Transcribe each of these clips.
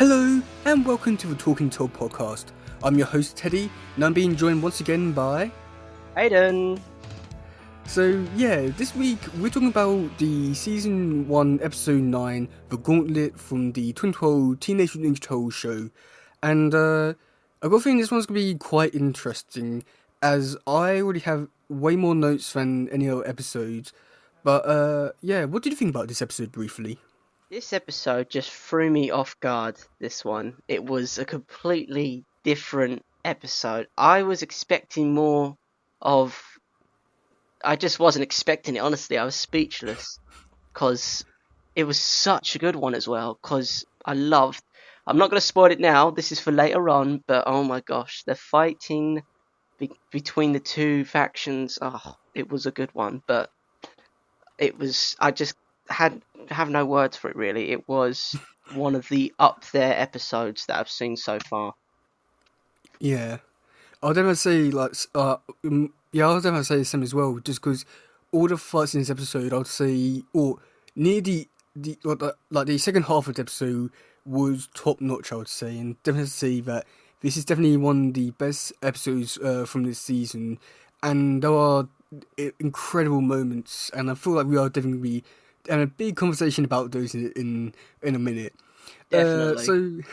Hello and welcome to the Talking Toad podcast. I'm your host Teddy and I'm being joined once again by... Aiden! So this week we're talking about the Season 1 Episode 9, The Gauntlet from the 2012 Teenage Mutant Ninja Turtles show. And I've got a feeling this one's going to be quite interesting as I already have way more notes than any other episodes. But what did you think about this episode briefly? This episode just threw me off guard, this one. It was a completely different episode. I was expecting more of... I just wasn't expecting it, honestly. I was speechless. Because it was such a good one as well. Because I loved... I'm not going to spoil it now. This is for later on. But oh my gosh. The fighting between the two factions. Oh, it was a good one. But it was... I just have no words for it, really. It was one of the up there episodes that I've seen so far. Yeah, I'll definitely say I'll definitely say the same as well. Just because all the fights in this episode, I'd say, or near the second half of the episode was top notch. I would say, and definitely say that this is definitely one of the best episodes from this season. And there are incredible moments, and I feel like we are definitely be having a big conversation about those in a minute. Definitely.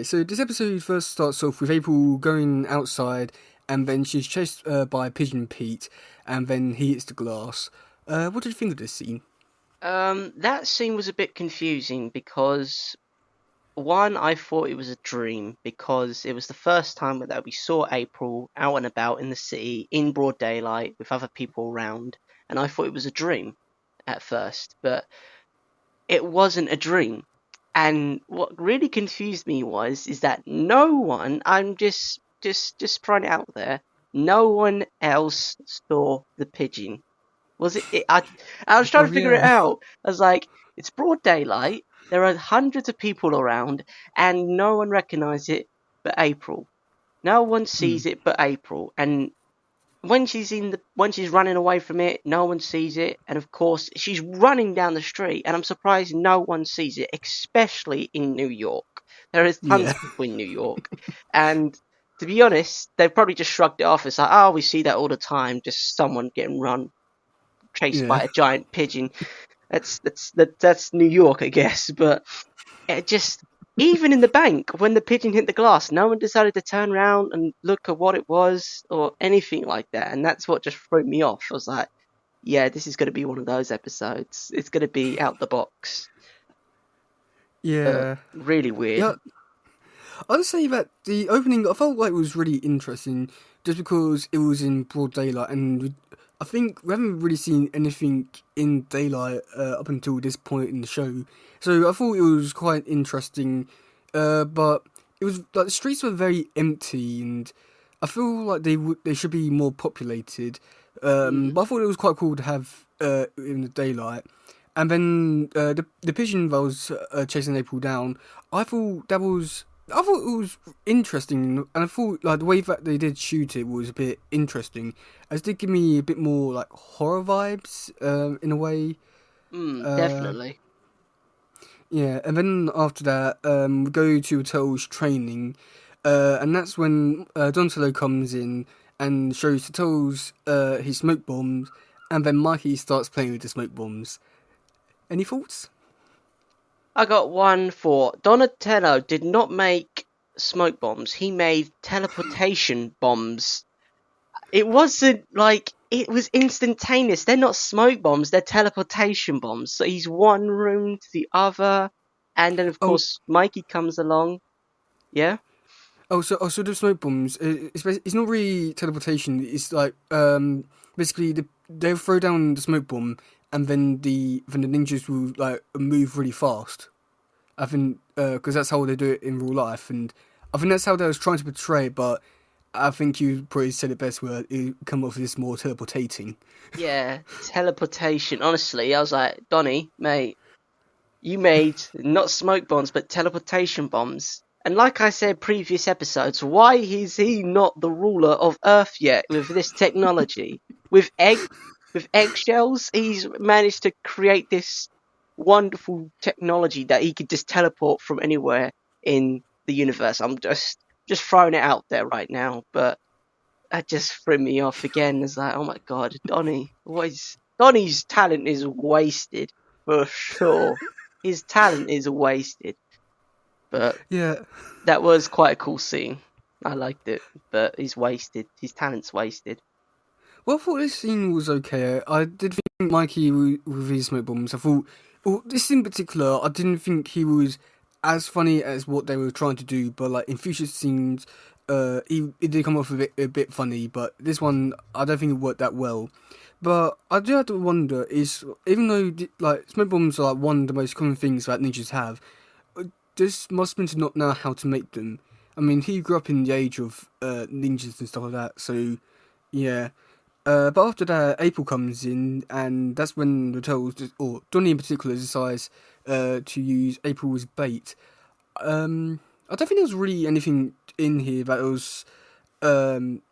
So this episode first starts off with April going outside, and then she's chased by Pigeon Pete, and then he hits the glass. What did you think of this scene? That scene was a bit confusing because, one, I thought it was a dream because it was the first time that we saw April out and about in the city in broad daylight with other people around, and I thought it was a dream at first, but it wasn't a dream. And what really confused me is that no one, I'm just throwing it out there, no one else saw the pigeon. Was it? I was trying to figure it out. I was like, it's broad daylight, there are hundreds of people around, and no one recognized it but April. No one sees it but April. And when she's running away from it, no one sees it, and of course she's running down the street, and I'm surprised no one sees it, especially in New York. There is tons of people in New York, and to be honest, they've probably just shrugged it off. It's like, oh, we see that all the time, just someone getting chased by a giant pigeon. That's New York, I guess. But it just... Even in the bank, when the pigeon hit the glass, no one decided to turn around and look at what it was or anything like that. And that's what just threw me off. I was like, yeah, this is going to be one of those episodes. It's going to be out the box. Yeah. Really weird. Yeah. I'd say that the opening, I felt like it was really interesting just because it was in broad daylight. And I think we haven't really seen anything in daylight up until this point in the show. So I thought it was quite interesting, but it was like the streets were very empty, and I feel like they should be more populated. But I thought it was quite cool to have in the daylight. And then the pigeon that was chasing April down, I thought it was interesting, and I thought like the way that they did shoot it was a bit interesting, as it did give me a bit more like horror vibes in a way. Definitely. Yeah, and then after that, we go to Turtles training, and that's when Donatello comes in and shows the Turtles his smoke bombs, and then Mikey starts playing with the smoke bombs. Any thoughts? I got one for Donatello did not make smoke bombs. He made teleportation bombs. It wasn't like... It was instantaneous. They're not smoke bombs, they're teleportation bombs. So he's one room to the other, and then of course Mikey comes along. Yeah? So the smoke bombs, it's not really teleportation, it's like, basically they'll throw down the smoke bomb, and then the ninjas will like move really fast. I think, because that's how they do it in real life, and I think that's how they was trying to portray it, but I think you probably said it best where it come off as more teleportating. Yeah, teleportation. Honestly, I was like, Donnie, mate, you made not smoke bombs, but teleportation bombs. And like I said previous episodes, why is he not the ruler of Earth yet with this technology? With eggshells, he's managed to create this wonderful technology that he could just teleport from anywhere in the universe. I'm just throwing it out there right now, but that just threw me off again. It's like, oh my god, Donnie's talent is wasted for sure. His talent is wasted, but Yeah. that was quite a cool scene. I liked it, but he's wasted. His talent's wasted. Well, I thought this scene was okay. I did think Mikey with his smoke bombs. I thought, well, this in particular, I didn't think he was as funny as what they were trying to do. But like in future scenes, it did come off a bit funny. But this one, I don't think it worked that well. But I do have to wonder: is even though like smoke bombs are like one of the most common things that ninjas have, does Mossman not know how to make them? I mean, he grew up in the age of ninjas and stuff like that, so yeah. But after that, April comes in, and that's when the turtles, or Donnie in particular, decides to use April as bait. I don't think there was really anything in here that was um,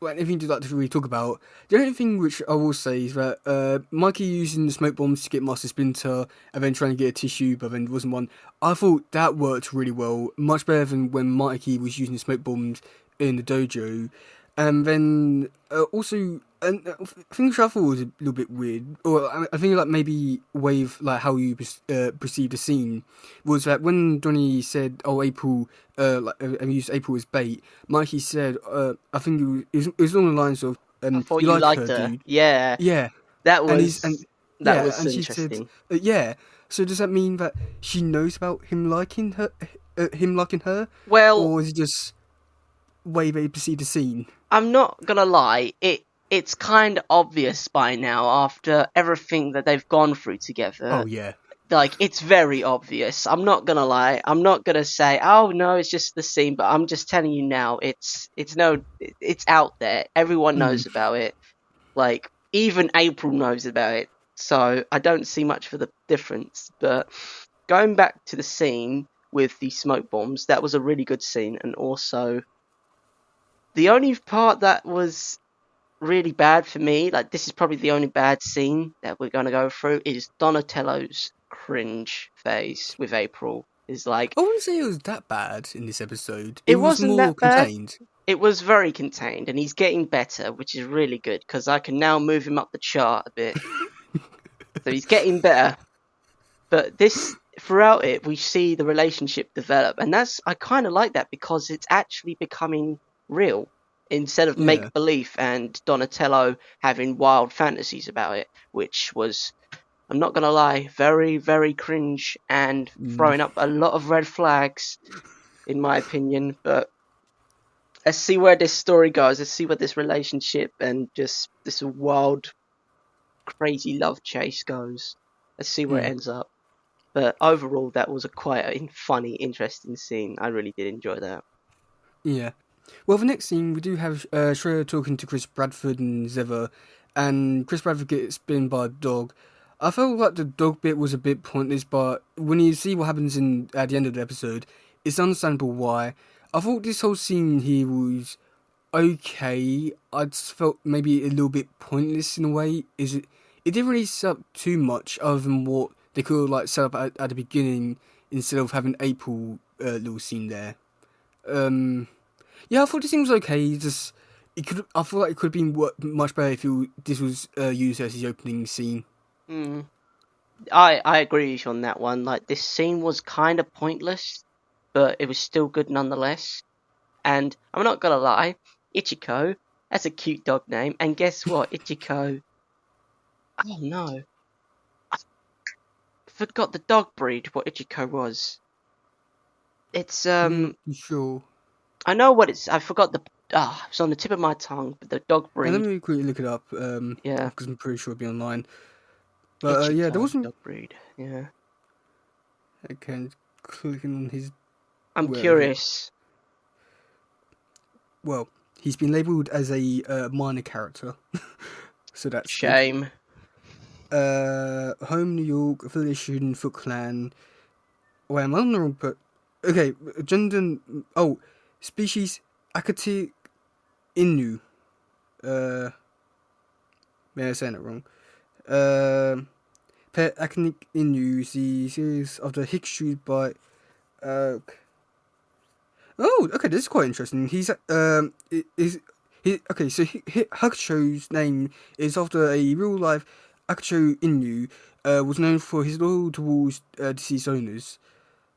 anything to really talk about. The only thing which I will say is that Mikey using the smoke bombs to get Master Splinter and then trying to get a tissue, but then there wasn't one. I thought that worked really well, much better than when Mikey was using the smoke bombs in the dojo. And then also, and I think which I thought was a little bit weird, or I think like maybe with like how you perceive the scene, was that when Donnie said, "Oh, April," and used April as bait. Mikey said, I think it was along the lines of, I thought "You you like liked her, her. dude." Yeah, Yeah, that and he's and was that yeah, was and she said, interesting. "Yeah." So does that mean that she knows about him liking her, Well, or is it just way they perceive the scene? I'm not gonna lie, it's kind of obvious by now after everything that they've gone through together. Oh yeah. Like, it's very obvious. I'm not gonna lie. I'm not gonna say, oh no, it's just the scene, but I'm just telling you now, it's out there. Everyone Mm. knows about it. Like, even April knows about it. So I don't see much for the difference. But going back to the scene with the smoke bombs, that was a really good scene, and also the only part that was really bad for me, like this is probably the only bad scene that we're gonna go through, is Donatello's cringe phase with April. Is like, I wouldn't say it was that bad in this episode. It it was wasn't more that bad. contained. It was very contained, and he's getting better, which is really good because I can now move him up the chart a bit. So he's getting better. But this throughout it, we see the relationship develop, and I kind of like that because it's actually becoming real instead of Yeah. make believe and Donatello having wild fantasies about it, which was, I'm not gonna lie, very very cringe and Mm. throwing up a lot of red flags in my opinion. But let's see where this story goes. Let's see where this relationship and just this wild, crazy love chase goes. Let's see where it Mm. ends up. But overall, that was a quite a funny, interesting scene. I really did enjoy that. Yeah. Well, the next scene we do have Shreya talking to Chris Bradford and Zeva, and Chris Bradford gets bitten by a dog. I felt like the dog bit was a bit pointless, but when you see what happens in at the end of the episode, it's understandable why. I thought this whole scene here was okay. I just felt maybe a little bit pointless in a way. Is it? It didn't really set up too much other than what they could have like set up at the beginning instead of having April little scene there. Um, yeah, I thought this thing was okay. Just it could. I feel like it could have been much better if this was used as the opening scene. Mm. I agree with you on that one. Like, this scene was kind of pointless, but it was still good nonetheless. And I'm not gonna lie, Ichiko, that's a cute dog name. And guess what? Ichiko. Oh no, I forgot the dog breed. What Ichiko was. It's I'm not too sure. I know what it's. I forgot the. It's on the tip of my tongue. But the dog And let breed. me quickly look it up. Yeah, Because I'm pretty sure it'll be online. But yeah, there Ichiko wasn't. dog breed. Yeah. Okay, clicking on his I'm wherever here. curious. Well, he's been labelled as a minor character, so that's good. Shame. Home New York, affiliation Foot Clan. Wait, am I on the wrong? But okay, gender. Oh, species Akati Inu. Maybe I'm saying it wrong. pet Akanic Inu is the series of the Hickshoes by. Uh, oh, okay, this is quite interesting. Is he okay? So Hakusho's name is after a real life Hakusho Inu. Was known for his loyalty towards deceased owners.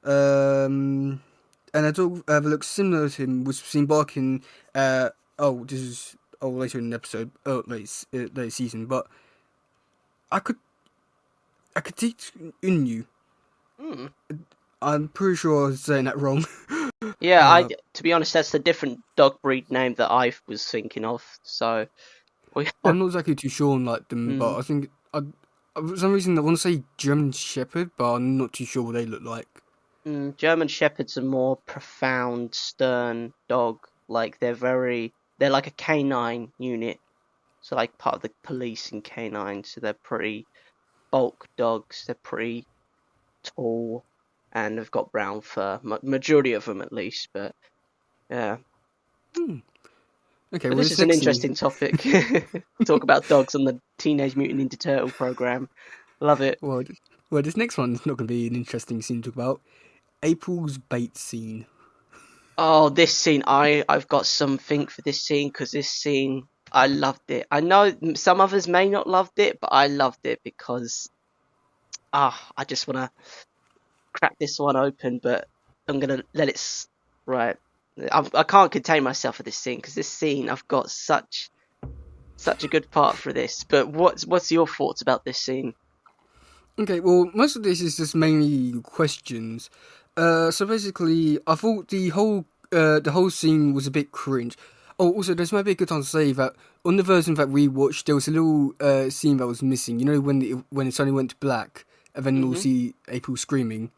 Um, and a dog that looks similar to him was seen barking. This is later in the episode, late season. But I could teach Inu. Hmm. I'm pretty sure I was saying that wrong. Yeah, to be honest, that's the different dog breed name that I was thinking of. So, I'm not exactly too sure on like them, but mm, I think for some reason I want to say German Shepherd, but I'm not too sure what they look like. German Shepherds are more profound, stern dog. Like they're like a canine unit. So like part of the police in canine. So they're pretty bulk dogs. They're pretty tall, and they've got brown fur. Majority of them, at least. But yeah. Okay, But well this this is an next scene. interesting topic. Talk about dogs on the Teenage Mutant Ninja Turtle program. Love it. Well, this next one's not going to be an interesting scene to talk about. April's bait scene. Oh, this scene, I've got something for this scene because this scene, I loved it. I know some others may not loved it, but I loved it because I just want to crack this one open, but I'm gonna let it right. I can't contain myself for this scene because this scene I've got such a good part for this. But what's your thoughts about this scene? Okay, well, most of this is just mainly questions. So basically, I thought the whole scene was a bit cringe. Oh, also, this might be a good time to say that on the version that we watched, there was a little scene that was missing. You know, when it suddenly went to black, and then you'll Hmm. see April screaming.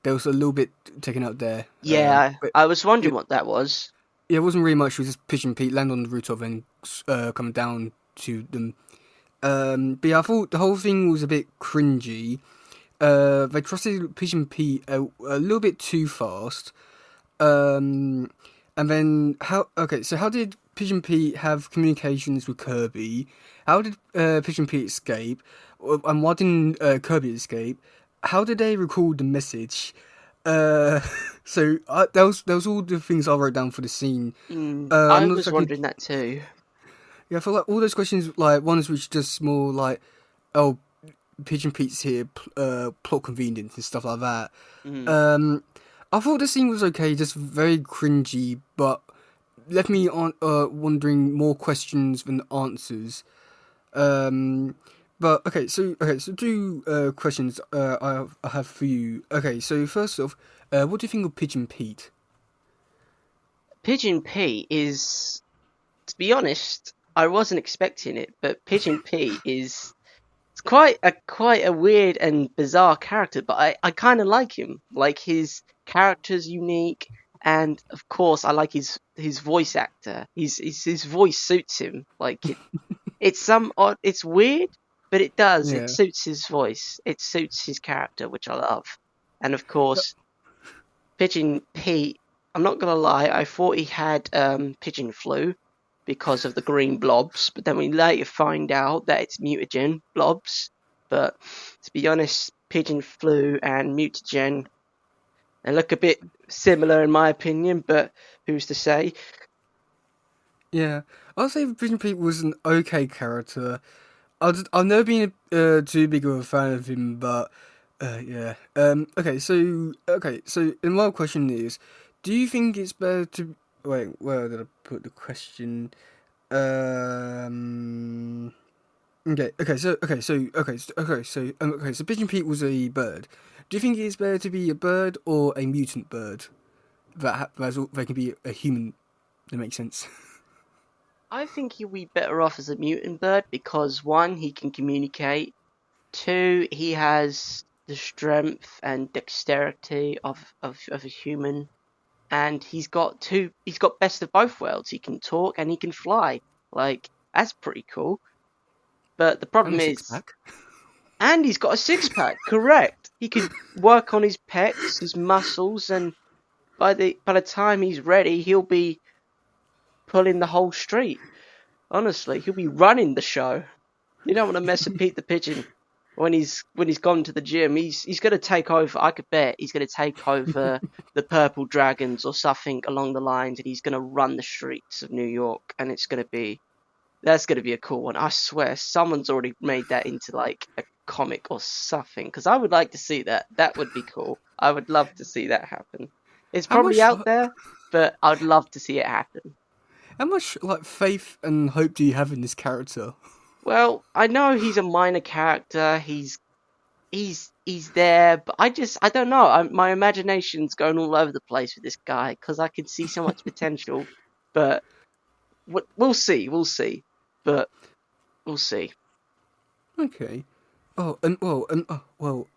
There was a little bit taken out there. Yeah, But I was wondering it, what that was. it wasn't really much. It was just Pigeon Pete land on the rooftop and come down to them. But yeah, I thought the whole thing was a bit cringy. They trusted Pigeon Pete a little bit too fast. And then how did Pigeon Pete have communications with Kirby? How did Pigeon Pete escape? And why didn't Kirby escape? How did they record the message? Uh, that was all the things I wrote down for the scene. I I'm not was exactly. wondering that too. Yeah, I feel like all those questions, like ones which just more like, oh, Pigeon Pete's here, plot convenience and stuff like that. Mm. Um, I thought the scene was okay, just very cringy, but left me on wondering more questions than answers. Um, but so two questions I have for you. Okay, so first off, what do you think of Pigeon Pete? Pigeon Pete is, to be honest, I wasn't expecting it, but Pigeon Pete is it's quite a weird and bizarre character, but I kind of like him. Like his character's unique, and of course I like his voice actor. His voice suits him. Like it's some odd, it's weird, but it Yeah. suits his voice. It suits his character, which I love. And of course, Pigeon Pete, I'm not gonna lie, I thought he had pigeon flu because of the green blobs, but then we later find out that it's mutagen blobs. But to be honest, pigeon flu and mutagen, they look a bit similar in my opinion, but who's to say? Yeah, I'll say Pigeon Pete was an okay character. I've never been too big of a fan of him, but yeah. So my question is, do you think it's better to wait? Where did I put the question? Um. So Pigeon Pete was a bird. Do you think it's better to be a bird or a mutant bird that can be a human? That makes sense. I think he'll be better off as a mutant bird because one, he can communicate. Two, he has the strength and dexterity of a human. And he's got best of both worlds. He can talk and he can fly. Like, that's pretty cool. But the And problem a six is, pack. and he's got a six pack, correct. He could work on his pecs, his muscles, and by the time he's ready, he'll be pulling the whole street. Honestly, he'll be running the show. You don't want to mess with Pete the Pigeon. when he's gone to the gym, he's going to take over. I could bet he's going to take over the Purple Dragons or something along the lines, and he's going to run the streets of New York, and that's going to be a cool one. I swear, someone's already made that into like a comic or something, because I would like to see that. That would be cool. I would love to see that happen. It's How probably much out there, but I'd love to see it happen. how much like faith and hope do you have in this character? Well, I know he's a minor character. He's there, but I don't know. My imagination's going all over the place with this guy because I can see so much potential. But we'll see, but we'll see. Okay. Oh, and what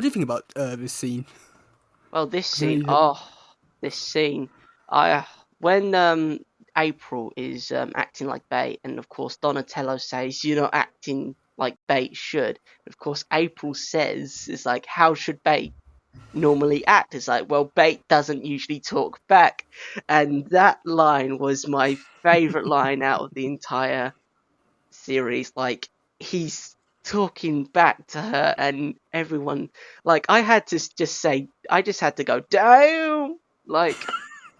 do you think about this scene? Well, this 'Cause I know scene, you had- oh, this scene. I when April is acting like bait, and of course Donatello says you're not acting like bait should. Of course, April says it's like how should bait normally act? It's like, well, bait doesn't usually talk back, and that line was my favorite line out of the entire series. Like he's talking back to her, and everyone, like I had to just say, I just had to go damn. Like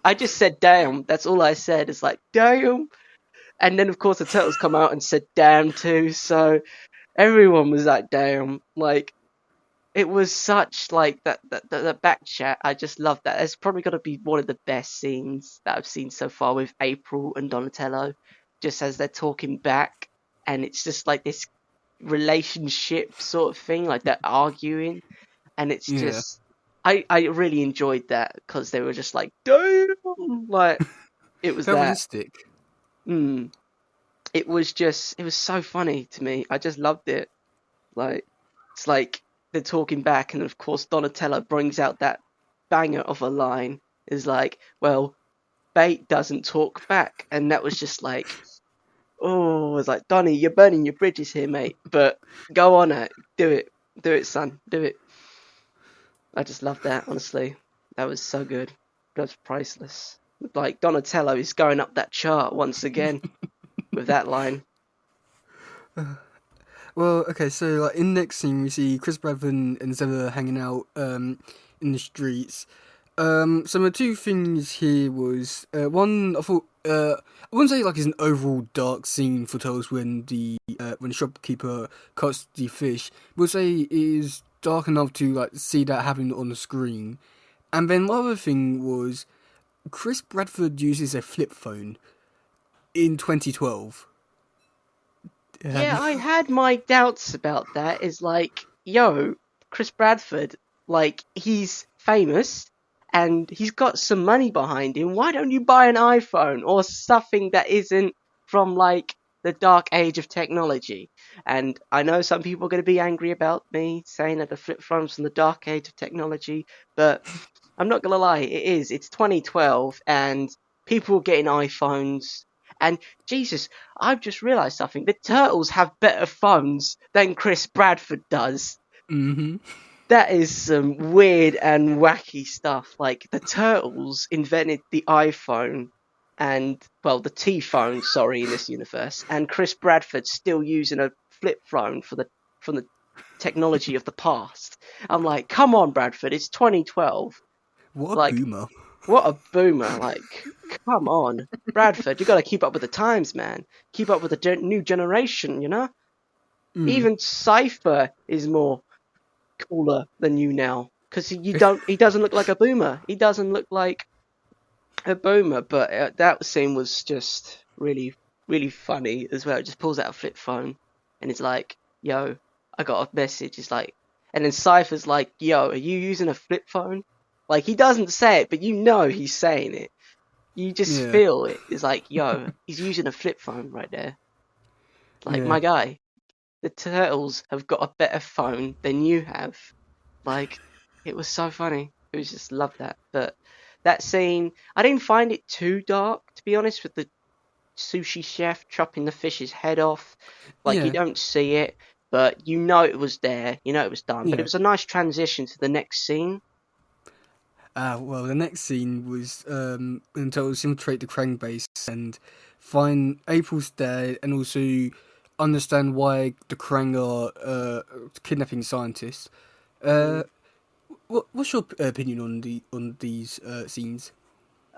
I just said damn. That's all I said. It's like damn. And then of course the turtles come out and said damn too. So everyone was like damn. Like it was such like that back chat. I just love that. It's probably got to be one of the best scenes that I've seen so far with April and Donatello, just as they're talking back, and it's just like this relationship sort of thing, like they're arguing, and it's yeah, just I really enjoyed that because they were just like damn, like it was very that. realistic. Mm, it was so funny to me. I just loved it. Like it's like they're talking back, and of course Donatello brings out that banger of a line. Is like, well, bait doesn't talk back, and that was just like, oh, I was like, Donny, you're burning your bridges here, mate. But go on, do it, son, do it. I just love that, honestly. That was so good. That was priceless. Like Donatello is going up that chart once again with that line. Well, okay, so like in the next scene we see Chris Bradford and Zebra hanging out in the streets. So my two things here was one I thought I wouldn't say like it's an overall dark scene for Turtles when the shopkeeper cuts the fish. But I'd say it is dark enough to like see that happening on the screen. And then my other thing was Chris Bradford uses a flip phone in 2012. Have Yeah, you? I had my doubts about that. Is like, yo, Chris Bradford, like he's famous and he's got some money behind him. Why don't you buy an iPhone or something that isn't from like the dark age of technology? And I know some people are going to be angry about me saying that the flip phone's from the dark age of technology, but I'm not going to lie, it is. It's 2012 and people are getting iPhones. And Jesus, I've just realised something. The Turtles have better phones than Chris Bradford does. Mm-hmm. That is some weird and wacky stuff. Like, the Turtles invented the iPhone and, well, the T-phone, sorry, in this universe. And Chris Bradford's still using a flip phone from the technology of the past. I'm like, come on, Bradford, it's 2012. What a Like, boomer. what a boomer. Like, come on. Bradford, you gotta keep up with the times, man. Keep up with the new generation, you know? Mm. Even Cypher is more cooler than you now. Because he doesn't look like a boomer. He doesn't look like a boomer, but that scene was just really, really funny as well. It just pulls out a flip phone and it's like, yo, I got a message. It's like, and then Cypher's like, yo, are you using a flip phone? Like, he doesn't say it, but you know he's saying it. You just Yeah, feel it. It's like, yo, he's using a flip phone right there. Like, yeah. my guy, the Turtles have got a better phone than you have. Like, it was so funny. It was just love that. But that scene, I didn't find it too dark, to be honest, with the sushi chef chopping the fish's head off. Like, you Yeah, don't see it, but you know it was there. You know it was done. But it yeah. was a nice transition to the next scene. Well, the next scene was when Turtles infiltrate the Krang base and find April's there, and also understand why the Krang are kidnapping scientists. Mm. Uh, what's your opinion on these scenes?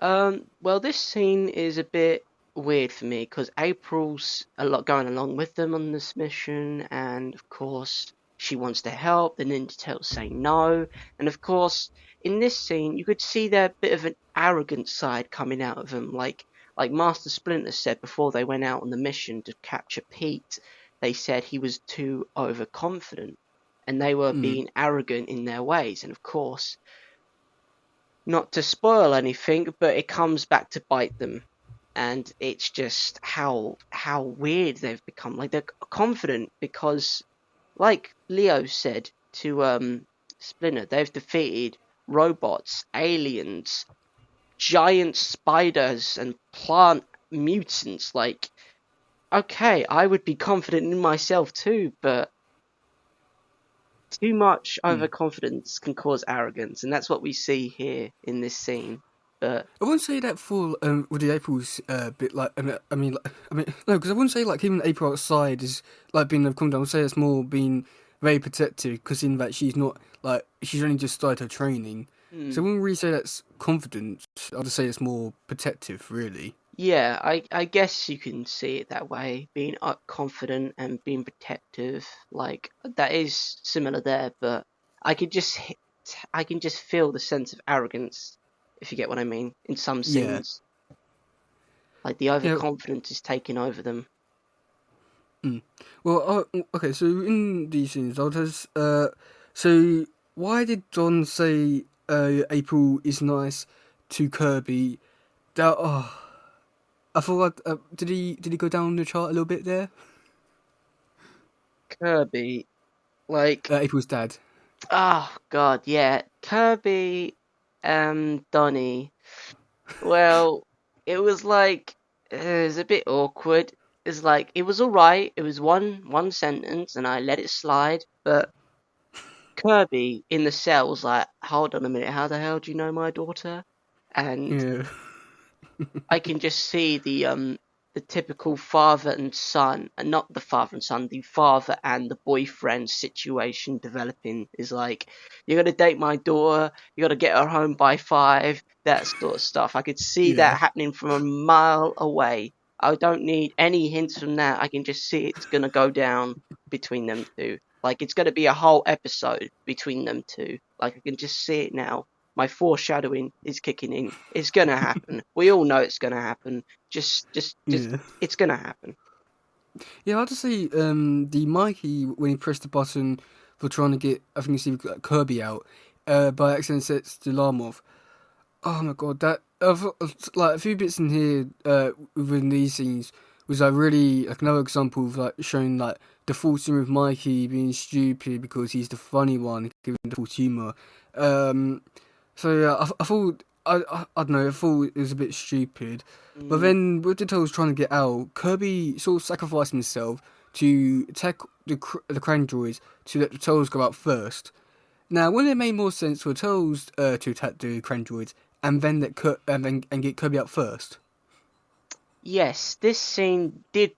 Well, this scene is a bit weird for me because April's a lot going along with them on this mission, and of course she wants to help. The Ninja Turtles say no, and of course in this scene you could see their bit of an arrogant side coming out of them, like Master Splinter said before they went out on the mission to capture Pete. They said he was too overconfident, and they were Mm. being arrogant in their ways, and of course not to spoil anything, but it comes back to bite them. And it's just how weird they've become. Like they're confident because, like Leo said to Splinter, they've defeated robots, aliens, giant spiders, and plant mutants. Like, okay, I would be confident in myself too, but too much Mm. overconfidence can cause arrogance, and that's what we see here in this scene. But I wouldn't say that for with the April's bit like no, because I wouldn't say like even April outside is like being confident. I would say it's more being very protective because in that she's not like she's only just started her training, so I wouldn't really say that's confidence. I'd just say it's more protective, really. yeah, I guess you can see it that way, being confident and being protective. Like that is similar there, but I could just I can just feel the sense of arrogance, if you get what I mean, in some Yeah, scenes. Like the yeah. overconfidence is taking over them. Mm. Well, okay. So in these scenes, I'll just so why did Don say April is nice to Kirby? That I thought did he go down the chart a little bit there? Kirby, like, April's dad. oh God, yeah, Kirby, Donny. Well, it was like it was a bit awkward. It's like it was all right. It was one sentence, and I let it slide. But Kirby in the cell was like, "Hold on a minute. How the hell do you know my daughter?" And Yeah, I can just see the typical father and son, and not the father and son, the father and the boyfriend situation developing is like, you gotta date my daughter, you gotta get her home by 5, that sort of stuff. I could see yeah, that happening from a mile away. I don't need any hints from that. I can just see it's gonna go down between them two. Like it's gonna be a whole episode between them two. Like I can just see it now. My foreshadowing is kicking in. It's gonna happen. We all know it's gonna happen. Just, yeah. it's gonna happen. Yeah, I'll just say the Mikey when he pressed the button for trying to get I think it's Kirby out, by accident sets the alarm off. Oh my god, that like a few bits in here within these scenes was like really like another example of like showing like the full scene with Mikey being stupid because he's the funny one, giving the full humour. Um, so yeah, I thought I don't know, I thought it was a bit stupid, but Mm, then with the Turtles trying to get out, Kirby sort of sacrificed himself to attack the Krang droids to let the Turtles go out first. Now, wouldn't it make more sense for Turtles to attack the Krang droids and then and get Kirby out first? yes, this scene did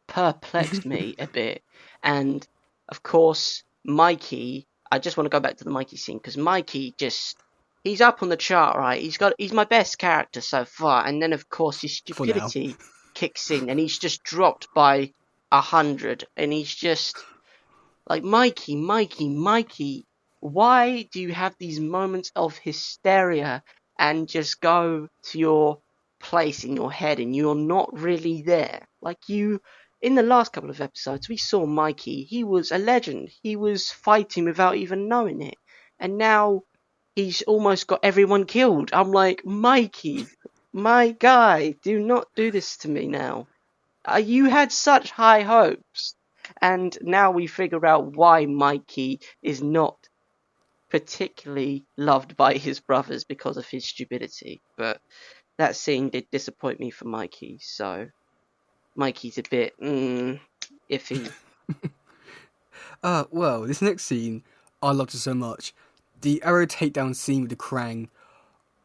perplex me a bit, and of course, Mikey. I just want to go back to the Mikey scene because Mikey just he's up on the chart, right? He's my best character so far, and then of course his For now. stupidity kicks in, and he's just dropped by 100, and he's just like, Mikey, Mikey, Mikey, why do you have these moments of hysteria and just go to your place in your head and you're not really there? Like, in the last couple of episodes, we saw Mikey. He was a legend. He was fighting without even knowing it. And now he's almost got everyone killed. I'm like, Mikey, my guy, do not do this to me now. You had such high hopes. And now we figure out why Mikey is not particularly loved by his brothers because of his stupidity. But that scene did disappoint me for Mikey, so Mikey's a bit iffy. Well, this next scene, I loved it so much. The arrow takedown scene with the Krang.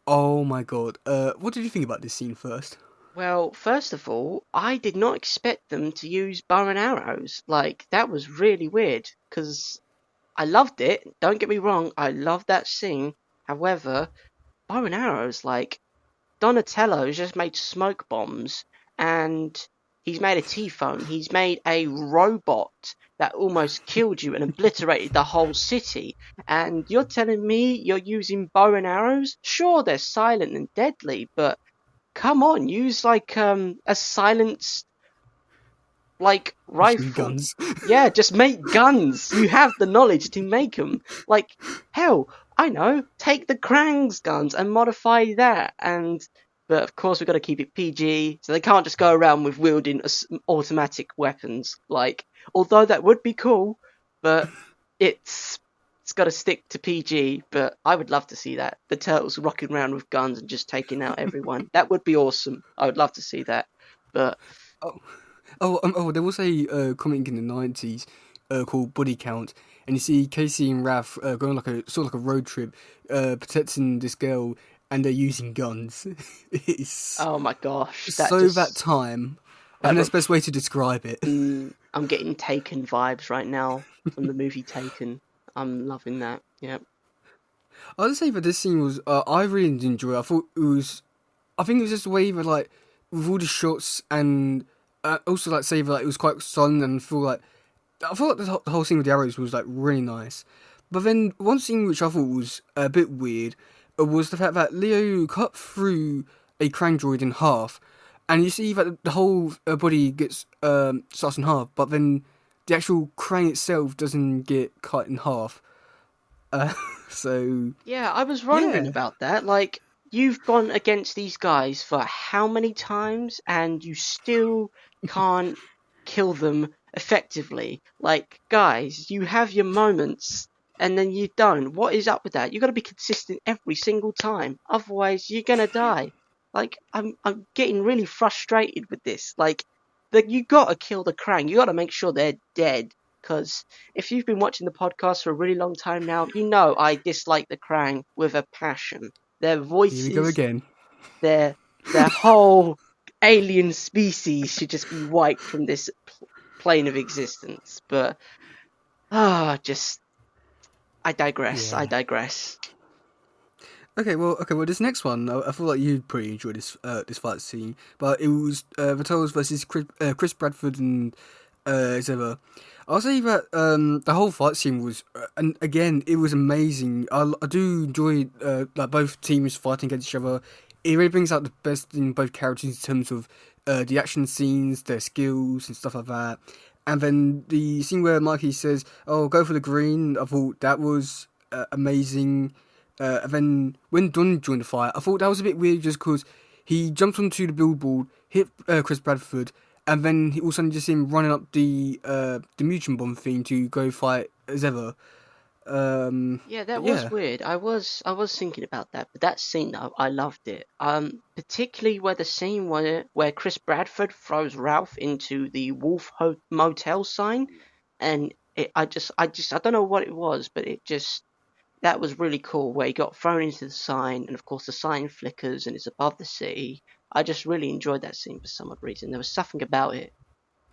Oh my god. What did you think about this scene first? Well, first of all, I did not expect them to use bow and arrows. Like, that was really weird, because I loved it. Don't get me wrong, I loved that scene. However, bow and arrows, like, Donatello's just made smoke bombs, and he's made a T-phone. He's made a robot that almost killed you and obliterated the whole city. And you're telling me you're using bow and arrows? Sure, they're silent and deadly, but come on, use like a silenced like Machine rifle. guns. Yeah, just make guns. You have the knowledge to make them. Like, hell, I know, take the Krang's guns and modify that. But of course, we've got to keep it PG, so they can't just go around with wielding automatic weapons. Like, although that would be cool, but it's got to stick to PG. But I would love to see that. The turtles rocking around with guns and just taking out everyone. That would be awesome. I would love to see that. But Oh, there was a comic in the 90s called Body Count, and you see Casey and Raph going like a sort of like a road trip, protecting this girl, and they're using guns. It's oh my gosh, so that time. I that think that's the best way to describe it. I'm getting Taken vibes right now from the movie Taken. I'm loving that. Yep. I would say that this scene was I really did enjoy it. I thought it was. I think it was just the way that like with all the shots and also like say that like, it was quite silent and feel like I thought the whole scene with the arrows was like really nice. But then one scene which I thought was a bit weird was the fact that Leo cut through a Krang droid in half, and you see that the whole body gets starts in half, but then the actual Krang itself doesn't get cut in half. Uh, so Yeah, I was wondering yeah, about that. Like, you've gone against these guys for how many times, and you still can't kill them effectively? Like, guys, you have your moments, and then you don't. What is up with that? You got to be consistent every single time, otherwise you're gonna die. Like, I'm getting really frustrated with this. Like, you got to kill the Krang. You got to make sure they're dead. Because if you've been watching the podcast for a really long time now, you know I dislike the Krang with a passion. Their here we go voices, again. their their whole alien species should just be wiped from this plane of existence. But just I digress. I Yeah. digress. Okay. Well, this next one, I feel like you'd pretty enjoy this fight scene, but it was the Turtles versus Chris Bradford and Zeva. I'll say that the whole fight scene was, and again, it was amazing. I do enjoy like both teams fighting against each other. It really brings out the best in both characters in terms of the action scenes, their skills and stuff like that. And then the scene where Mikey says, "Oh, go for the green," I thought that was amazing. And then when Don joined the fight, I thought that was a bit weird just because he jumped onto the billboard, hit Chris Bradford, and then all of a sudden just him running up the mutant bomb thing to go fight Zeva. Yeah, that But was yeah, weird. I was thinking about that, but that scene though, I loved it. Particularly where the scene where Chris Bradford throws Ralph into the Motel sign, and I don't know what it was, but it just that was really cool. Where he got thrown into the sign, and of course the sign flickers and it's above the city. I just really enjoyed that scene for some odd reason. There was something about it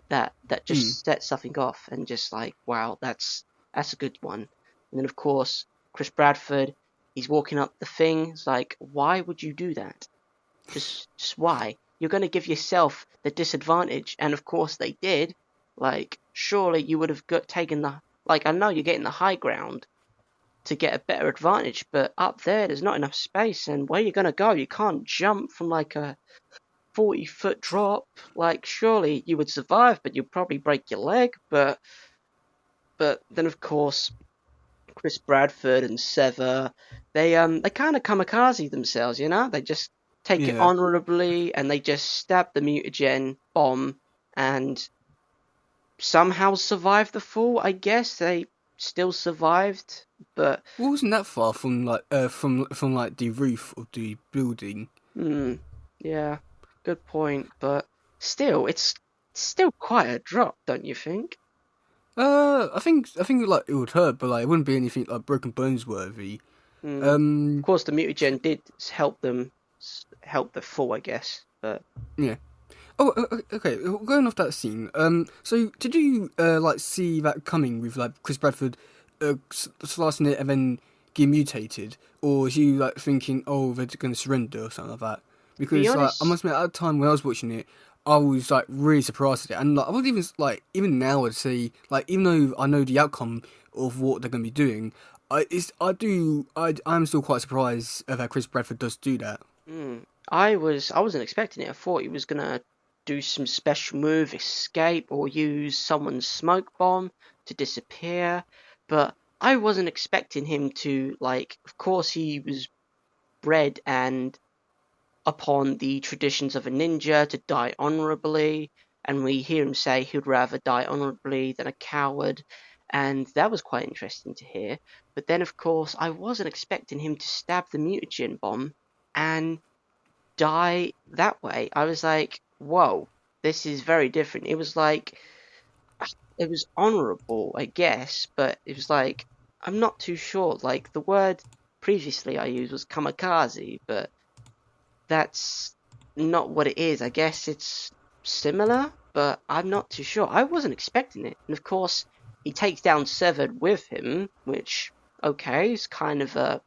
that mm, just set something off, and just like wow, that's a good one. And then of course Chris Bradford, he's walking up the thing. It's like, why would you do that? Just why? You're going to give yourself the disadvantage, and of course they did. Like, surely you would have taken the like. I know you're getting the high ground to get a better advantage, but up there's not enough space, and where you're going to go, you can't jump from like a 40-foot drop. Like, surely you would survive, but you'd probably break your leg. But then of course Chris Bradford and Sever, they kind of kamikaze themselves, you know. They just take it yeah. honorably and they just stab the mutagen bomb and somehow survive the fall. I guess they still survived, but Well, wasn't that far from like from like the roof of the building? hmm, yeah, good point. But still, it's still quite a drop, don't you think? I think like it would hurt, but like it wouldn't be anything like broken bones worthy. Hmm. Of Um, course, the mutagen did help them help the fall, I guess. But Yeah. Oh, okay. Going off that scene, so did you like see that coming with like Chris Bradford slicing it and then getting mutated, or was you like thinking, oh, they're going to surrender or something like that? to be Because like I honest, must admit, at the time when I was watching it, I was like really surprised at it, and like I was even like even now I'd say like even though I know the outcome of what they're going to be doing, I'm still quite surprised that Chris Bradford does do that. I wasn't expecting it. I thought he was gonna do some special move, escape, or use someone's smoke bomb to disappear. But I wasn't expecting him to like. Of course, he was bred and upon the traditions of a ninja to die honorably, and we hear him say he'd rather die honorably than a coward, and that was quite interesting to hear. But then, of course, I wasn't expecting him to stab the mutagen bomb and die that way. I was like, whoa, this is very different. It was like, it was honorable, I guess, but it was like, I'm not too sure. Like, the word previously I used was kamikaze, but that's not what it is. I guess it's similar, but I'm not too sure. I wasn't expecting it. And of course, he takes down Severed with him, which, okay, is kind of a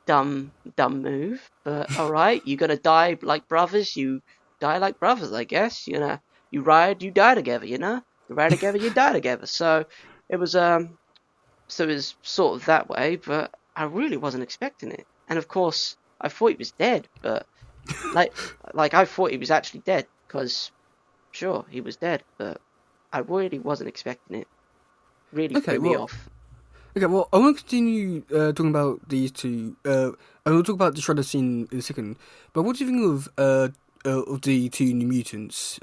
dumb move, but alright, you gotta die like brothers, you die like brothers, I guess. You ride, you die together, You ride together, you die together. It was so it was sort of that way, but I really wasn't expecting it. And of course, I thought he was dead, but like I thought he was actually dead, because sure, he was dead, but I really wasn't expecting it. Really Okay, threw me well, off. okay, well, I want to continue talking about these two. And we'll talk about the Shredder scene in a second. But what do you think of the two New Mutants?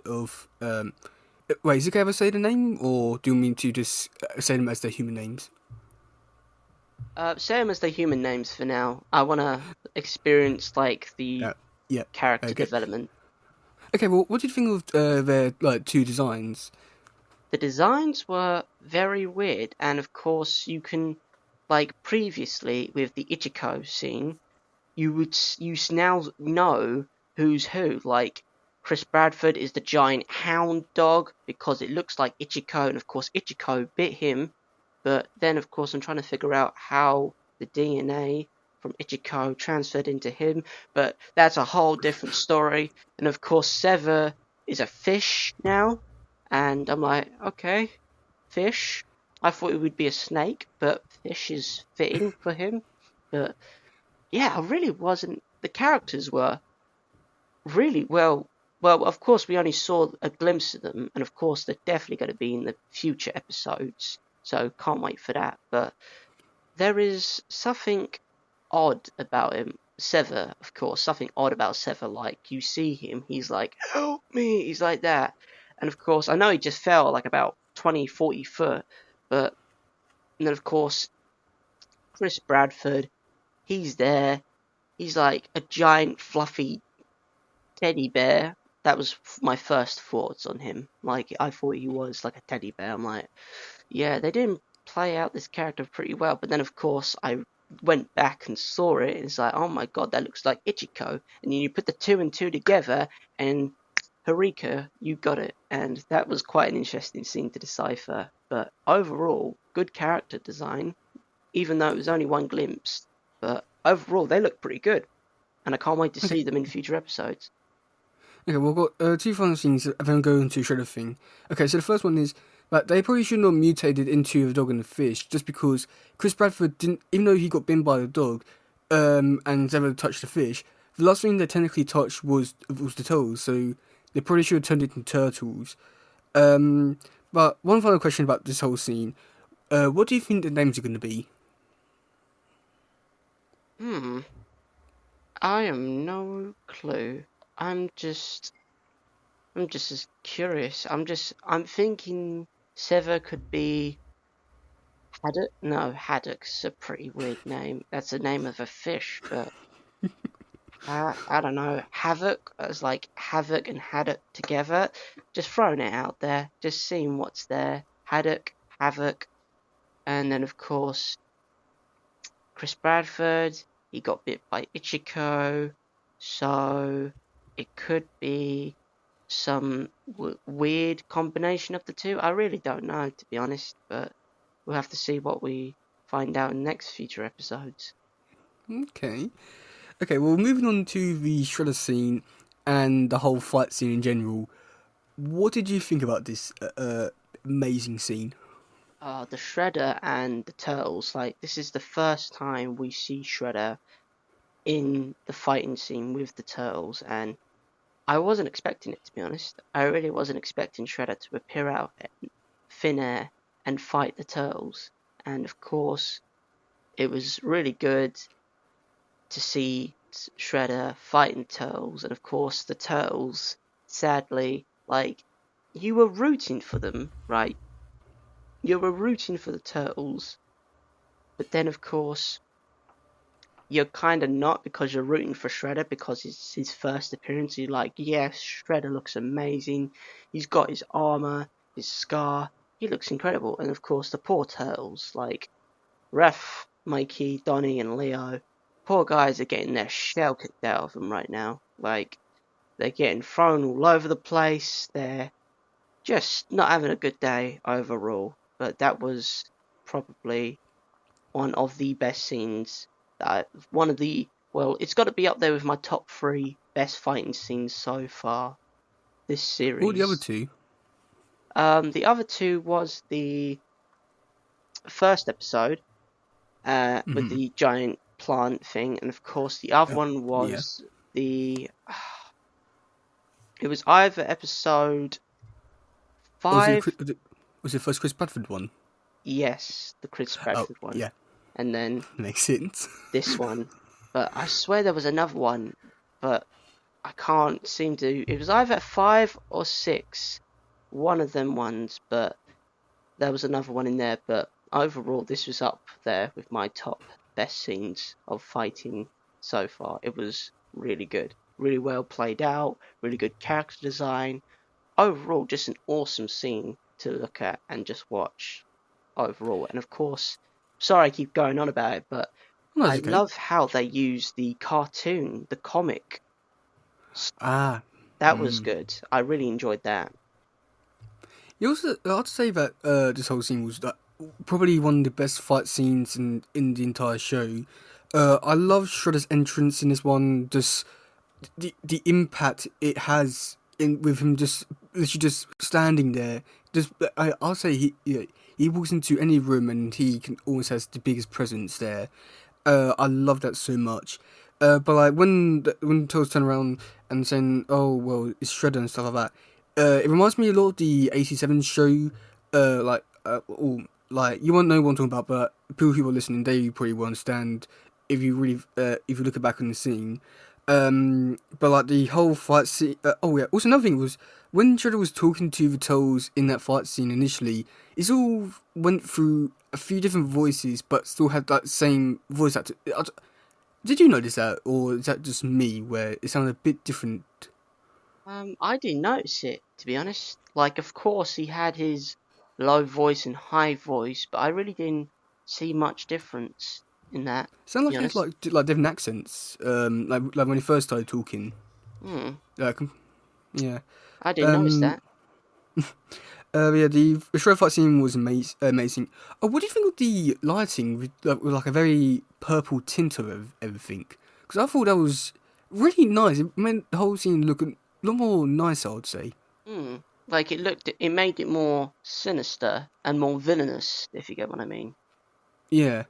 Wait, is it okay if I say the name, or do you mean to just say them as their human names? Same as the human names for now. I wanna experience like the Uh, yeah. character Okay. development. Okay. Well, what do you think of their like two designs? The designs were very weird, and of course you can, like previously with the Ichiko scene, you now know who's who. Like Chris Bradford is the giant hound dog because it looks like Ichiko, and of course Ichiko bit him. But then of course I'm trying to figure out how the DNA from Ichiko transferred into him, but that's a whole different story. And of course Sever is a fish now, and I'm like, okay, fish. I thought it would be a snake, but fish is fitting for him. But yeah, I really wasn't. The characters were really well. Well, of course, we only saw a glimpse of them, and of course, they're definitely going to be in the future episodes. So can't wait for that. But there is something odd about him. Sever, of course, something odd about Sever. Like you see him, he's like, "Help me!" He's like that, and of course, I know he just fell like about 20, 40 foot, but and then of course, Chris Bradford, he's there. He's like a giant fluffy teddy bear. That was my first thoughts on him. Like I thought he was like a teddy bear. I'm like, yeah, they didn't play out this character pretty well. But then of course I went back and saw it, and it's like, oh my god, that looks like Ichiko. And then you put the two and two together, and Harika, you got it. And that was quite an interesting scene to decipher. But overall, good character design, even though it was only one glimpse. But overall, they look pretty good, and I can't wait to Okay. see them in future episodes. Okay. Well, I've got two final scenes, and then go into Shredder thing. Okay. So the first one is that they probably should not have mutated into the dog and the fish, just because Chris Bradford didn't, even though he got bitten by the dog, and never touched the fish. The last thing they technically touched was the toes, so they probably should have turned it into turtles. Um, but one final question about this whole scene: what do you think the names are going to be? Hmm, I am no clue. I'm just, I'm just as curious. I'm thinking Sever could be Haddock. No, Haddock's a pretty weird name. That's the name of a fish, but I don't know. Havoc as like Havoc and Haddock together. Just throwing it out there, just seeing what's there. Haddock, Havoc, and then of course Chris Bradford. He got bit by Ichiko, so it could be some weird combination of the two. I really don't know, to be honest, but we'll have to see what we find out in next future episodes. Okay. Okay, well, moving on to the Shredder scene and the whole fight scene in general. What did you think about this amazing scene? The Shredder and the Turtles, like, this is the first time we see Shredder in the fighting scene with the Turtles, and I wasn't expecting it, to be honest. I really wasn't expecting Shredder to appear out in thin air and fight the Turtles. And of course, it was really good to see Shredder fighting Turtles, and of course the Turtles, sadly, like, you were rooting for them, right? You were rooting for the Turtles, but then of course you're kind of not, because you're rooting for Shredder because it's his first appearance. You're like, yes, Shredder looks amazing. He's got his armor, his scar. He looks incredible. And of course the poor Turtles, like Ref, Mikey, Donnie, and Leo, poor guys are getting their shell kicked out of them right now. Like, they're getting thrown all over the place. They're just not having a good day overall. But that was probably one of the best scenes. It's got to be up there with my top 3 best fighting scenes so far this series. What were the other two? The other two was the first episode, with the giant plant thing, and of course the other one was it was either episode 5. Was it the first Chris Bradford one? Yes, the Chris Bradford one. Yeah. And then Makes sense. this one. But I swear there was another one, but I can't seem to. It was either 5 or 6, one of them ones, but there was another one in there. But overall, this was up there with my top best scenes of fighting so far. It was really good, really well played out, really good character design. Overall, just an awesome scene to look at and just watch overall. And of course, sorry I keep going on about it, but I love how they use the cartoon, the comic. That was good. I really enjoyed that. You also, I'd say that this whole scene was probably one of the best fight scenes in the entire show. I love Shredder's entrance in this one. Just the impact it has with him just literally just standing there. Just I'll say he walks into any room and he can always has the biggest presence there. I love that so much. But like when Toads turn around and saying, "Oh well, it's Shredder" and stuff like that, it reminds me a lot of the '87 show. Like you won't know what I'm talking about, but people who are listening, they probably will understand if you really if you look back on the scene. But like the whole fight scene. Also another thing was when Shredder was talking to the Toads in that fight scene initially. It all went through a few different voices, but still had that same voice actor. Did you notice that, or is that just me, where it sounded a bit different? I didn't notice it, to be honest. Like, of course, he had his low voice and high voice, but I really didn't see much difference in that. Sound like it's like different accents. Like when he first started talking. Yeah. I didn't notice that. Yeah, the Shredder fight scene was amazing. Oh, what do you think of the lighting with like a very purple tint of everything? Because I thought that was really nice. It made the whole scene look a lot more nice, I would say. Like it made it more sinister and more villainous, if you get what I mean. Yeah.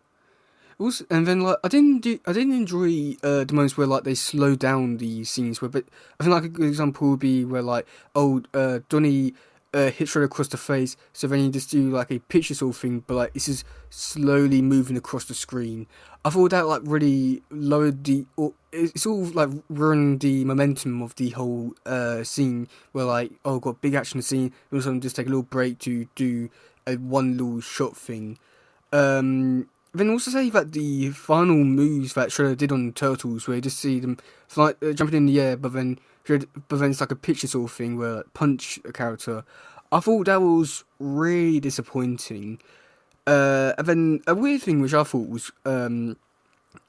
Also, and then like I didn't enjoy the moments where like they slow down the scenes where, but I think like a good example would be where like Donnie hits Shredder across the face, so then you just do like a picture sort of thing, but like it's just slowly moving across the screen. I thought that like really lowered it's sort of like ruined the momentum of the whole scene where like got big action scene, and also just take a little break to do a one little shot thing. Then also say that the final moves that Shredder did on Turtles, where you just see them jumping in the air, but then it's like a picture sort of thing where like, punch a character. I thought that was really disappointing. And then a weird thing which I thought was a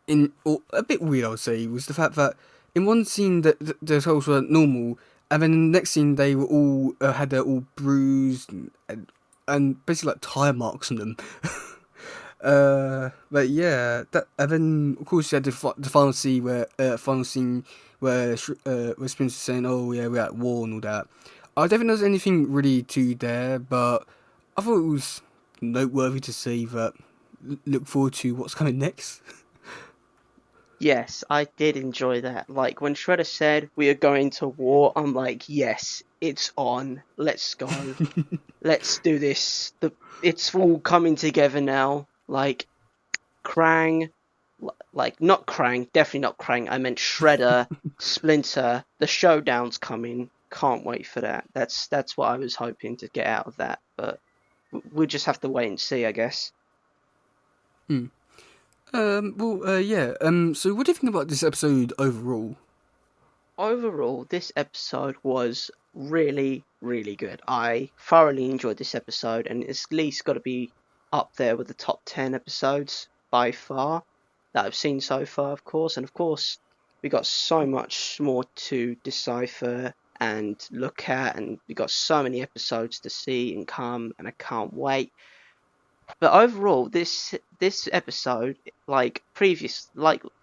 bit weird, I would say, was the fact that in one scene that their souls were normal, and then in the next scene they were all had their all bruised and basically like tire marks on them. But yeah, that and then of course you had the final scene where Spencer's saying, "Oh yeah, we're at war and all that." I don't think there's anything really to there, but I thought it was noteworthy to say that. Look forward to what's coming next. Yes, I did enjoy that. Like when Shredder said we are going to war, I'm like, yes, it's on. Let's go. Let's do this. It's all coming together now. Like Krang, like not Krang, definitely not Krang. I meant Shredder, Splinter. The showdown's coming. Can't wait for that. That's what I was hoping to get out of that, but we'll just have to wait and see, I guess. Hmm. Yeah. So what do you think about this episode overall? Overall, this episode was really, really good. I thoroughly enjoyed this episode, and it's at least got to be up there with the top 10 episodes by far that I've seen so far, of course. And of course, we got so much more to decipher and look at, and we got so many episodes to see and come, and I can't wait. But overall, this episode, like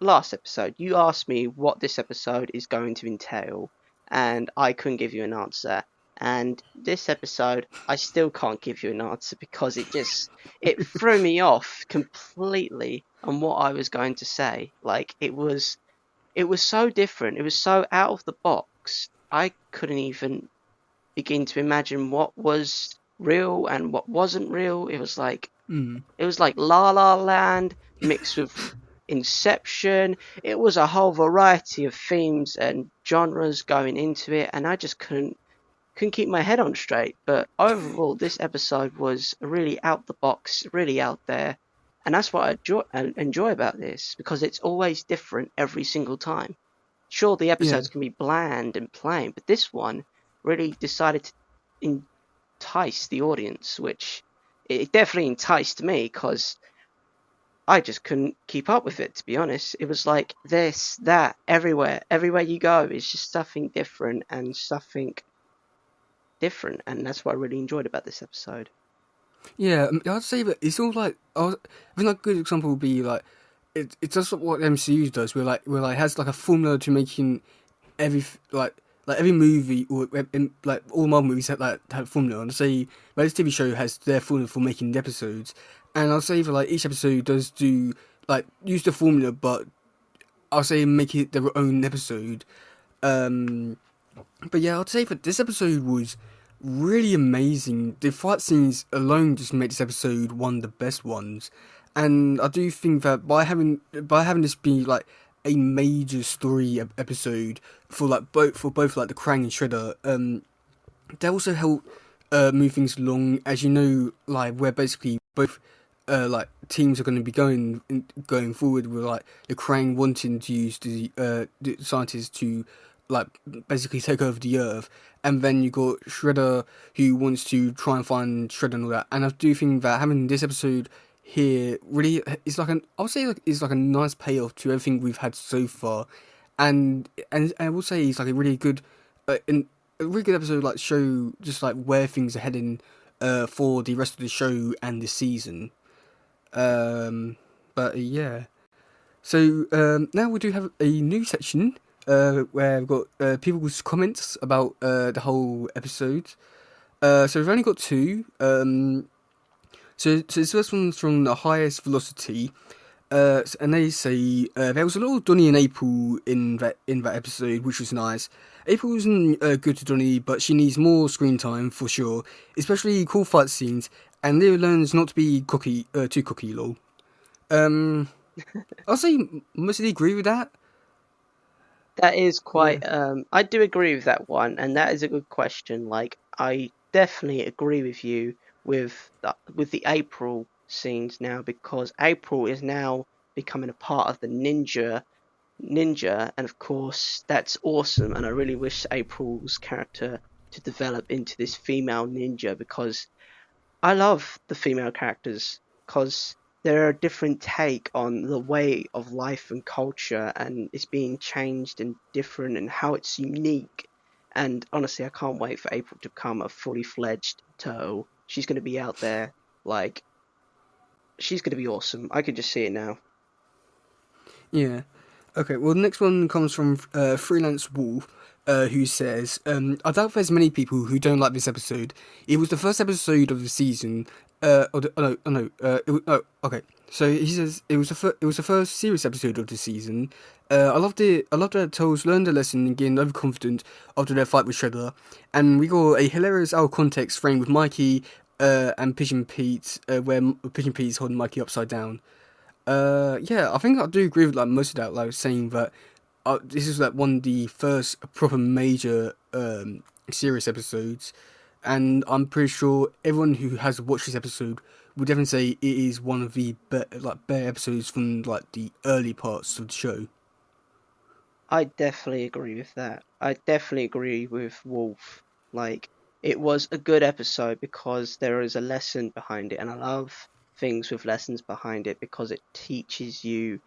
last episode, you asked me what this episode is going to entail, and I couldn't give you an answer. And this episode, I still can't give you an answer because it threw me off completely on what I was going to say. Like it was so different. It was so out of the box. I couldn't even begin to imagine what was real and what wasn't real. It was like La La Land mixed with Inception. It was a whole variety of themes and genres going into it, and I just couldn't keep my head on straight. But overall, this episode was really out the box, really out there, and that's what I enjoy about this because it's always different every single time. Sure, the Yeah. episodes can be bland and plain, but this one really decided to entice the audience, which it definitely enticed me because I just couldn't keep up with it, to be honest. It was like this, that, everywhere you go is just something different, and that's what I really enjoyed about this episode. Yeah, I'd say that it's all like I think like a good example would be like it does what MCU does, where like has like a formula to making every like every movie or like all Marvel movies have a formula. And I say but this TV show has their formula for making the episodes, and I'll say that like each episode does do like use the formula, but I'll say make it their own episode. Um, but yeah, I'd say that this episode was really amazing. The fight scenes alone just made this episode one of the best ones, and I do think that by having this be like a major story episode for both like the Krang and Shredder, they also help move things along. As you know, like where basically both like teams are going to be going forward with like the Krang wanting to use the scientists to like basically take over the Earth, and then you got Shredder who wants to try and find Shredder and all that. And I do think that having this episode here really is like I would say like is like a nice payoff to everything we've had so far, and I will say it's like a really good episode, like show just like where things are heading for the rest of the show and the season. But yeah, so now we do have a new section where we've got people's comments about the whole episode. So we've only got two. So this first one's from the highest velocity, and they say there was a lot of Donnie and April in that episode, which was nice. April wasn't good to Donnie, but she needs more screen time for sure, especially cool fight scenes. And Leo learns not to be too cocky, lol. I'll say mostly agree with that. That is Yeah. quite. I do agree with that one, and that is a good question. Like, I definitely agree with you with the April scenes now because April is now becoming a part of the ninja, and of course that's awesome. And I really wish April's character to develop into this female ninja because I love the female characters because they're a different take on the way of life and culture, and it's being changed and different, and how it's unique. And honestly, I can't wait for April to become a fully fledged turtle. She's going to be out there, like, she's going to be awesome. I can just see it now. Yeah. Okay, well, the next one comes from Freelance Wolf, who says, I doubt there's many people who don't like this episode. It was the first episode of the season. Okay. So he says it was the first serious episode of the season. I loved it. I loved that Toes learned a lesson and getting overconfident after their fight with Shredder, and we got a hilarious out of context frame with Mikey and Pigeon Pete, where Pigeon Pete is holding Mikey upside down. Yeah, I think I do agree with like most of that. Like saying that this is like one of the first proper major serious episodes, and I'm pretty sure everyone who has watched this episode would definitely say it is one of the better episodes from like the early parts of the show. I definitely agree with that. I definitely agree with Wolf. Like, it was a good episode because there is a lesson behind it, and I love things with lessons behind it because it teaches the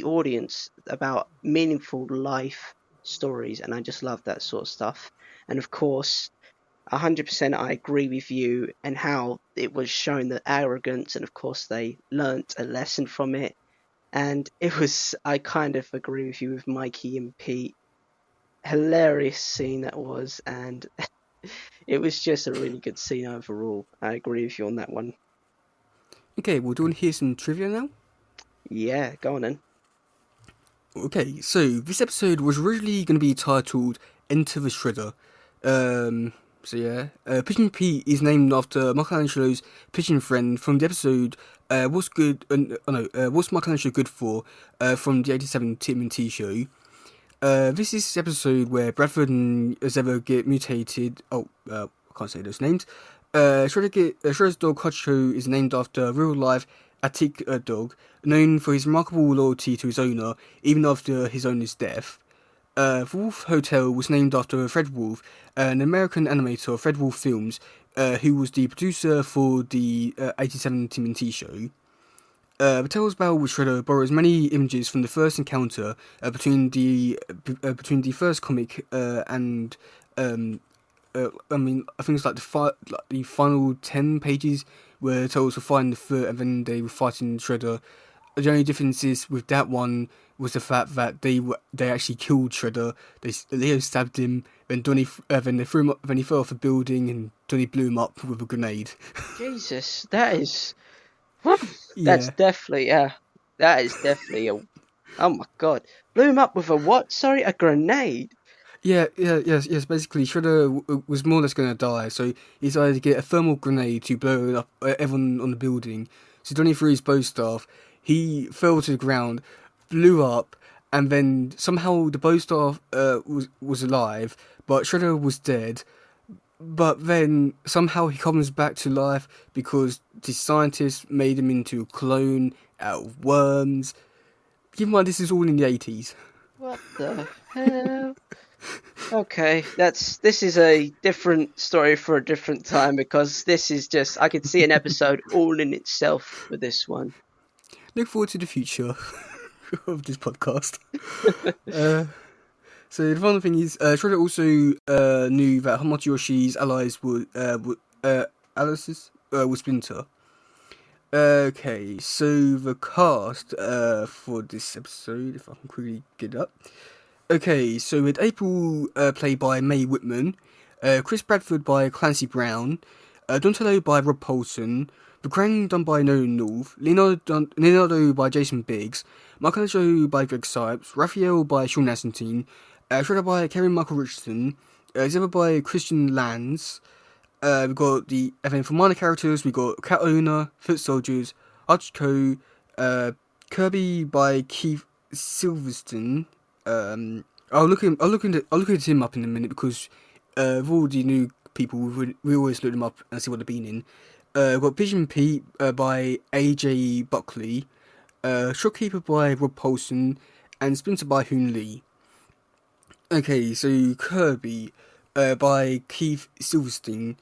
audience about meaningful life stories, and I just love that sort of stuff. And of course, 100% I agree with you and how it was shown the arrogance, and of course they learnt a lesson from it. And I kind of agree with you with Mikey and Pete. Hilarious scene that was, and it was just a really good scene overall. I agree with you on that one. Okay, well, do you want to hear some trivia now? Yeah, go on then. Okay, so this episode was originally going to be titled Enter the Shredder. So yeah, Pigeon Pete is named after Michelangelo's pigeon friend from the episode What's Good? What's Michelangelo Good For? From the '87 tmnt show. This is the episode where Bradford and Zevo get mutated. I can't say those names. Shredder's dog Hutcho is named after a real-life Attic dog, known for his remarkable loyalty to his owner, even after his owner's death. The Wolf Hotel was named after Fred Wolf, an American animator of Fred Wolf Films, who was the producer for the '87 TMNT show. The Tales Battle with Shredder borrows many images from the first encounter between the first comic and I think it's like the final 10 pages where Turtles were fighting the foot and then they were fighting Shredder. The only difference is with that one was the fact that they actually killed Shredder. Leo stabbed him, then then they threw him up, then he fell off a building, and Donnie blew him up with a grenade. Jesus, that is that's Yeah. definitely that is definitely a oh my god. Blew him up with a what? Sorry, a grenade. Yes. Basically, Shredder was more or less going to die, so he decided to get a thermal grenade to blow up everyone on the building. So Donnie threw his bow staff. He fell to the ground, blew up, and then somehow the bow staff was alive, but Shredder was dead. But then somehow he comes back to life because the scientists made him into a clone out of worms. Keep in mind, this is all in the 80s. What the hell? Okay, this is a different story for a different time because this is just I could see an episode all in itself for this one. Look forward to the future of this podcast. So the fun thing is, Shredder also knew that Hamatoyoshi's allies was Splinter. Okay, so the cast for this episode, if I can quickly get it up. Okay, so with April played by Mae Whitman, Chris Bradford by Clancy Brown, Donatello by Rob Paulson, the Krang done by Nolan North, Leonardo by Jason Biggs, Michelangelo by Greg Sipes, Raphael by Sean Asantine, Shredder by Kevin Michael Richardson, Zebra by Christian Lands. We've got and then for minor characters, we got Cat Owner, Foot Soldiers, Archco, Kirby by Keith Silverstone. I'll look at him up in a minute because of all the new people, we always look them up and see what they've been in. We've got Pigeon Pete by AJ Buckley, Shopkeeper by Rob Paulson, and Splinter by Hoon Lee. Okay, so Kirby by Keith Silverstein.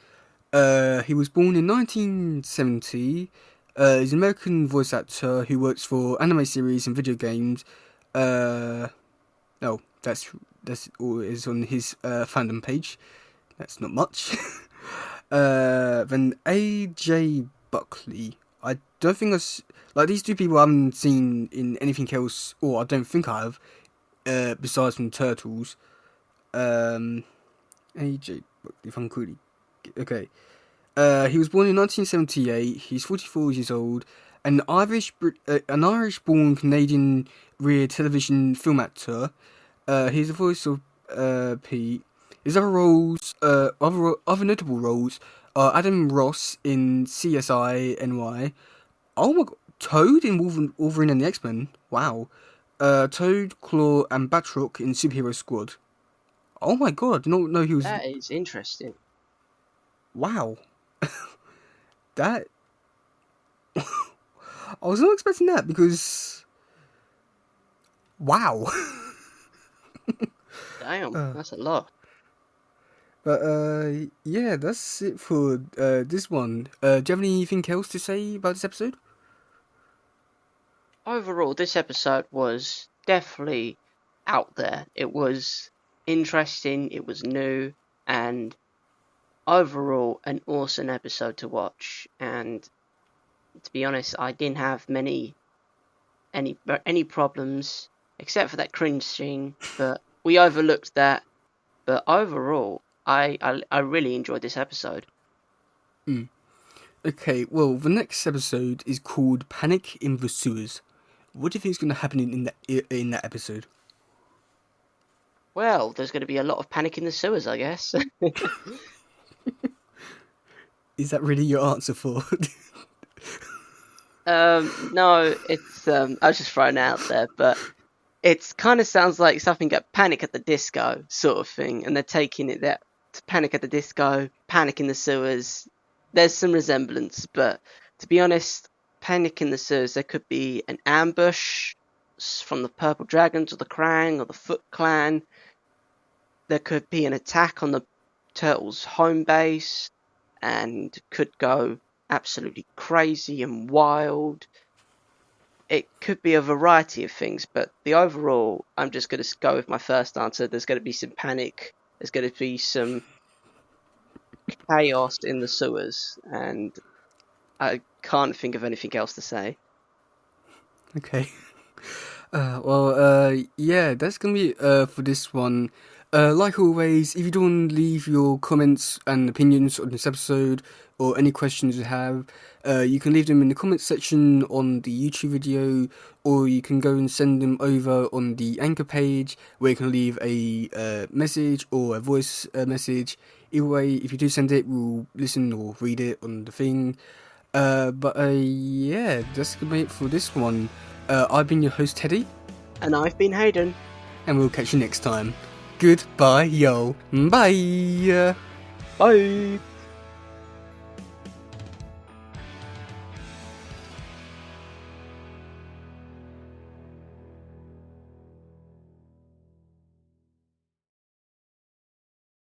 He was born in 1970. He's an American voice actor who works for anime series and video games. No, that's all it is on his fandom page. That's not much. Then AJ Buckley. I don't think like these two people I haven't seen in anything else, or I don't think I have, besides from Turtles. AJ Buckley, if I'm quickly okay. He was born in 1978. He's 44 years old. An Irish-born Canadian rear television film actor. He's the voice of Pete. His other roles, other notable roles, are Adam Ross in CSI NY. Oh my god, Toad in Wolverine and the X-Men. Wow. Toad, Claw, and Batroc in Superhero Squad. Oh my god, I did not know he was. That is interesting. Wow. That. I was not expecting that because. Wow. Damn, that's a lot. But yeah, that's it for this one. Do you have anything else to say about this episode? Overall, this episode was definitely out there. It was interesting, it was new, and overall an awesome episode to watch. And to be honest, I didn't have any problems except for that cringe scene, but we overlooked that. But overall, I really enjoyed this episode. Okay, well, the next episode is called Panic in the Sewers. What do you think is going to happen in that episode? Well, there's going to be a lot of panic in the sewers, I guess. Is that really your answer for? No, it's I was just throwing it out there, but it kind of sounds like something at Panic at the Disco sort of thing, and they're taking it there to Panic at the Disco, Panic in the Sewers. There's some resemblance, but to be honest, Panic in the Sewers, there could be an ambush from the Purple Dragons or the Krang or the Foot Clan. There could be an attack on the Turtles' home base, and could go absolutely crazy and wild. It could be a variety of things, but the overall, I'm just going to go with my first answer. There's going to be some panic. There's going to be some chaos in the sewers, and I can't think of anything else to say. Okay. Yeah, that's gonna be for this one. Like always, if you don't want to leave your comments and opinions on this episode or any questions you have, you can leave them in the comments section on the YouTube video, or you can go and send them over on the Anchor page where you can leave a message or a voice message. Either way, if you do send it, we'll listen or read it on the thing. Yeah, that's gonna be it for this one. I've been your host, Teddy. And I've been Hayden. And we'll catch you next time. Goodbye, yo. Bye. Bye.